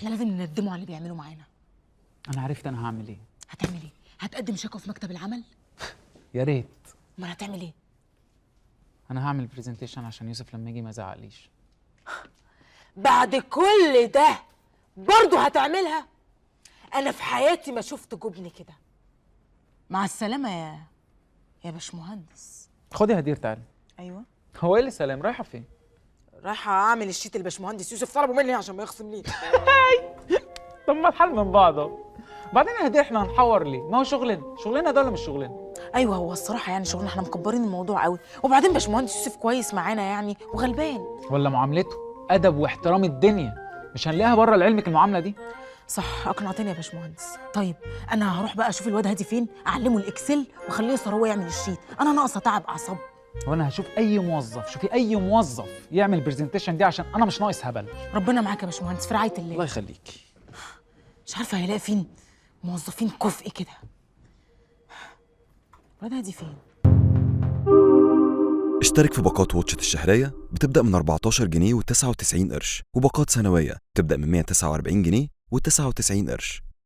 احنا لازم نندمه على اللي بيعملوا معانا. انا عرفت انا هعمل ايه. هتعمل ايه؟ هتقدم شكوى في مكتب العمل؟ يا ريت. امال هتعمل ايه؟ انا هعمل برزنتيشن عشان يوسف لما يجي ما يزعقليش. بعد كل ده برضه هتعملها؟ انا في حياتي ما شفت جبن كده. مع السلامه يا باشمهندس. خدي هدير تعالي. ايوه. هو ايه اللي سلام؟ رايحه فين؟ رايحه اعمل الشيت الباشمهندس يوسف طلبه مني عشان ما يخصم لي. طب ما الحال من بعض اهو. بعدين يا هدير احنا هنحور ليه؟ ما هو شغلنا ده ولا مش شغلنا؟ ايوه هو الصراحه يعني شغلنا احنا مكبرين الموضوع قوي، وبعدين باشمهندس يوسف كويس معانا يعني وغلبان. ولا معاملته ادب واحترام الدنيا، مش هنلاقيها بره لعلمك المعامله دي. صح اقنعتني يا باشمهندس. طيب انا هروح بقى اشوف الواد هادي فين، اعلمه الاكسل واخليه هو يعمل الشيت، انا ناقصه تعب اعصاب. وانا هشوف اي موظف، شوفي اي موظف يعمل برزنتيشن دي عشان انا مش ناقص هبل. ربنا معاك يا باشمهندس في رعايه الله. الله يخليكي. مش عارفه هيلاقي فين موظفين كفء كده. الواد هادي فين؟ اشترك في باقات واتشت الشهرية بتبدأ من 14 جنيه و99 قرش، وباقات سنوية بتبدأ من 149 جنيه و99 قرش.